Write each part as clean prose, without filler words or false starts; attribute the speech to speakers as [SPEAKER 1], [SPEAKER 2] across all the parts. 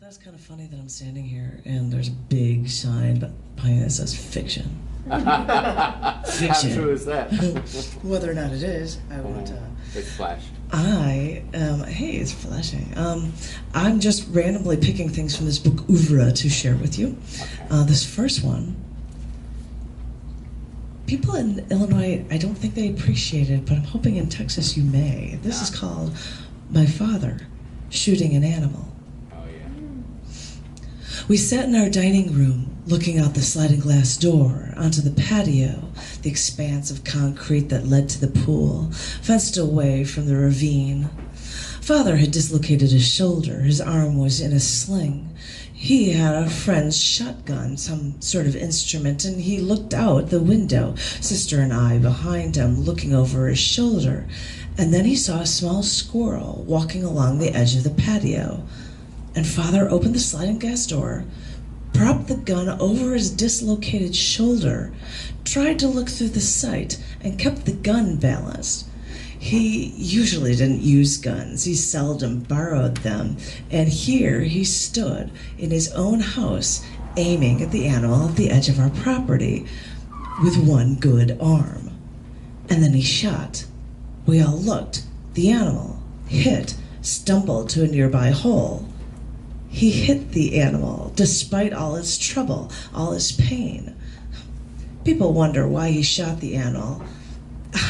[SPEAKER 1] That's kind of funny that I'm standing here and there's a big sign behind that says fiction. Fiction.
[SPEAKER 2] How true is that?
[SPEAKER 1] Whether or not it is, I won't.
[SPEAKER 2] It's flash.
[SPEAKER 1] Hey, it's flashing. I'm just randomly picking things from this book Oeuvre to share with you.
[SPEAKER 2] Okay.
[SPEAKER 1] This first one, people in Illinois, I don't think they appreciate it, but I'm hoping in Texas you may. This is called My Father Shooting an Animal. We sat in our dining room, looking out the sliding glass door onto the patio, the expanse of concrete that led to the pool, fenced away from the ravine. Father had dislocated his shoulder. His arm was in a sling. He had a friend's shotgun, some sort of instrument, and he looked out the window, Sister and I behind him, looking over his shoulder. And then he saw a small squirrel walking along the edge of the patio. And Father opened the sliding glass door, propped the gun over his dislocated shoulder, tried to look through the sight, and kept the gun balanced. He usually didn't use guns. He seldom borrowed them. And here he stood in his own house, aiming at the animal at the edge of our property with one good arm. And then he shot. We all looked. The animal hit, stumbled to a nearby hole. He hit the animal, despite all his trouble, all his pain. People wonder why he shot the animal.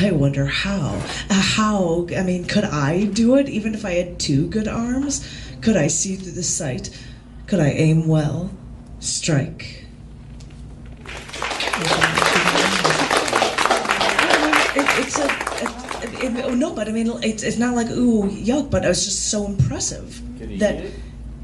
[SPEAKER 1] I wonder how. I mean, could I do it, even if I had two good arms? Could I see through the sight? Could I aim well? Strike. It's not like, ooh, yuck, but it was just so impressive.
[SPEAKER 2] Did he
[SPEAKER 1] that
[SPEAKER 2] hit it?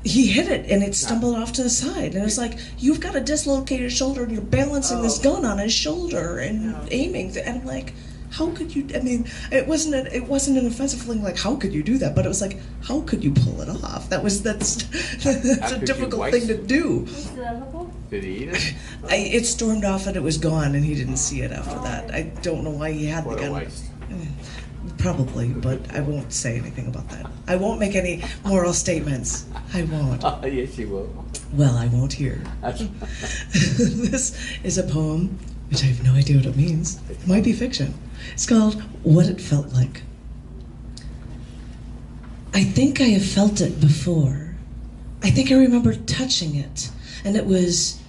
[SPEAKER 1] He hit it, and it stumbled off to the side. And it was like, you've got a dislocated shoulder, and you're balancing this gun on his shoulder and aiming. And I'm like, how could you? I mean, it wasn't an offensive thing. Like, how could you do that? But it was like, how could you pull it off? That's a difficult thing to do.
[SPEAKER 2] Did he eat it?
[SPEAKER 1] It stormed off, and it was gone, and he didn't see it after that. I don't know why he had the gun.
[SPEAKER 2] What a waste.
[SPEAKER 1] Probably, but I won't say anything about that. I won't make any moral statements. I won't.
[SPEAKER 2] Yes, you will.
[SPEAKER 1] Well, I won't hear. This is a poem, which I have no idea what it means. It might be fiction. It's called What It Felt Like. I think I have felt it before. I think I remember touching it, and it was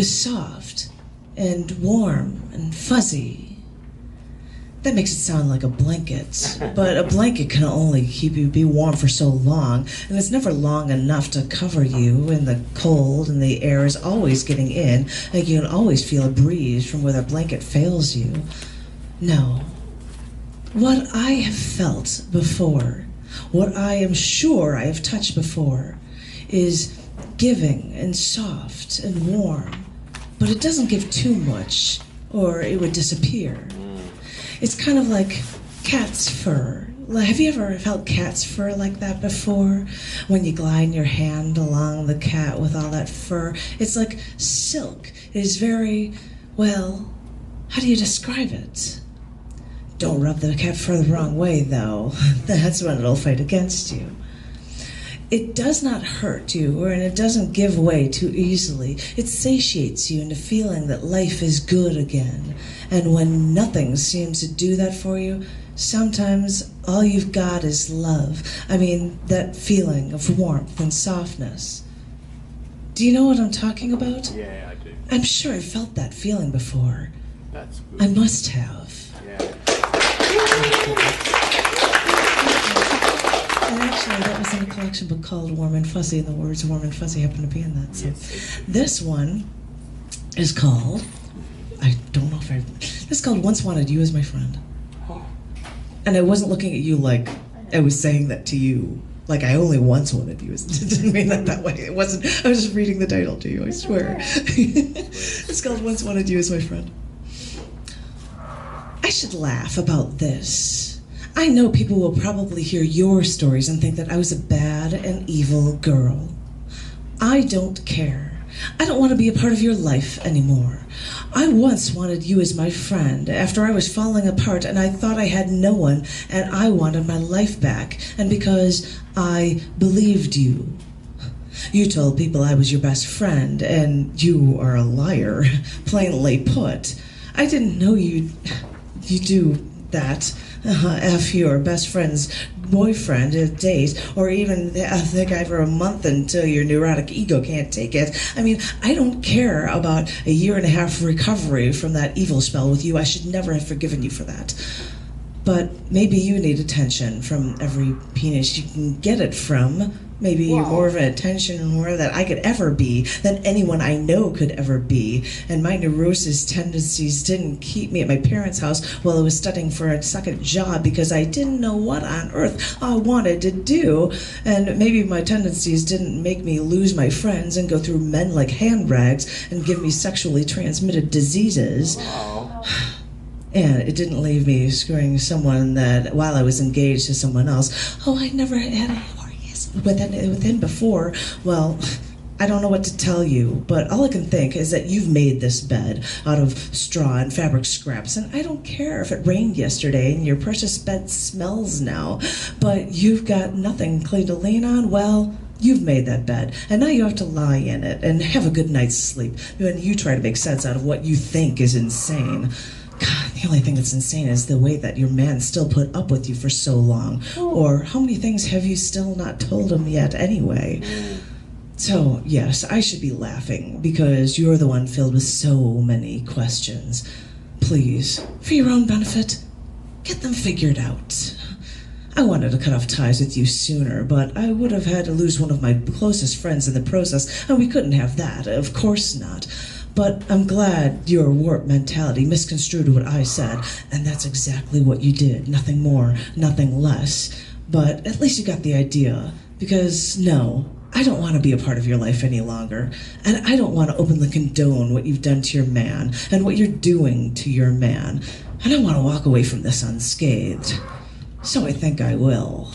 [SPEAKER 1] soft and warm and fuzzy. That makes it sound like a blanket, but a blanket can only keep you be warm for so long, and it's never long enough to cover you in the cold, and the air is always getting in, and you can always feel a breeze from where the blanket fails you. No. What I have felt before, what I am sure I have touched before, is giving and soft and warm, but it doesn't give too much, or it would disappear. It's kind of like cat's fur. Have you ever felt cat's fur like that before? When you glide your hand along the cat with all that fur, it's like silk. It is very, how do you describe it? Don't rub the cat fur the wrong way, though. That's when it'll fight against you. It does not hurt you, and it doesn't give way too easily. It satiates you into feeling that life is good again. And when nothing seems to do that for you, sometimes all you've got is love. I mean, that feeling of warmth and softness. Do you know what I'm talking about?
[SPEAKER 2] Yeah, I do.
[SPEAKER 1] I'm sure I felt that feeling before.
[SPEAKER 2] That's good.
[SPEAKER 1] I must have.
[SPEAKER 2] Yeah.
[SPEAKER 1] And actually, that was in a collection book called Warm and Fuzzy, and the words warm and fuzzy happen to be in that. So this one is called, this is called Once Wanted You as My Friend. And I wasn't looking at you like I was saying that to you. Like I only once wanted you. It didn't mean that way. It wasn't, I was just reading the title to you, I swear. It's called Once Wanted You as My Friend. I should laugh about this. I know people will probably hear your stories and think that I was a bad and evil girl. I don't care. I don't want to be a part of your life anymore. I once wanted you as my friend after I was falling apart and I thought I had no one and I wanted my life back. And because I believed you, You told people I was your best friend, and you are a liar, plainly put. I didn't know you do that. F your best friend's boyfriend, a date, or even the guy for a month until your neurotic ego can't take it. I mean, I don't care about a year and a half recovery from that evil spell with you. I should never have forgiven you for that. But maybe you need attention from every penis you can get it from. Maybe you're more of an attention whore that I could ever be than anyone I know could ever be. And my neurosis tendencies didn't keep me at my parents' house while I was studying for a second job because I didn't know what on earth I wanted to do. And maybe my tendencies didn't make me lose my friends and go through men like hand rags and give me sexually transmitted diseases. And it didn't leave me screwing someone that while I was engaged to someone else. Oh, I never had a orgasm with him before. Well, I don't know what to tell you, but all I can think is that you've made this bed out of straw and fabric scraps, and I don't care if it rained yesterday and your precious bed smells now, but you've got nothing clean to lean on. Well, you've made that bed, and now you have to lie in it and have a good night's sleep when you try to make sense out of what you think is insane. God, the only thing that's insane is the way that your man still put up with you for so long. Or how many things have you still not told him yet anyway? So, yes, I should be laughing because you're the one filled with so many questions. Please, for your own benefit, get them figured out. I wanted to cut off ties with you sooner, but I would have had to lose one of my closest friends in the process, and we couldn't have that, of course not. But I'm glad your warped mentality misconstrued what I said, and that's exactly what you did. Nothing more, nothing less. But at least you got the idea, because no, I don't want to be a part of your life any longer, and I don't want to openly condone what you've done to your man, and what you're doing to your man, and I want to walk away from this unscathed. So I think I will.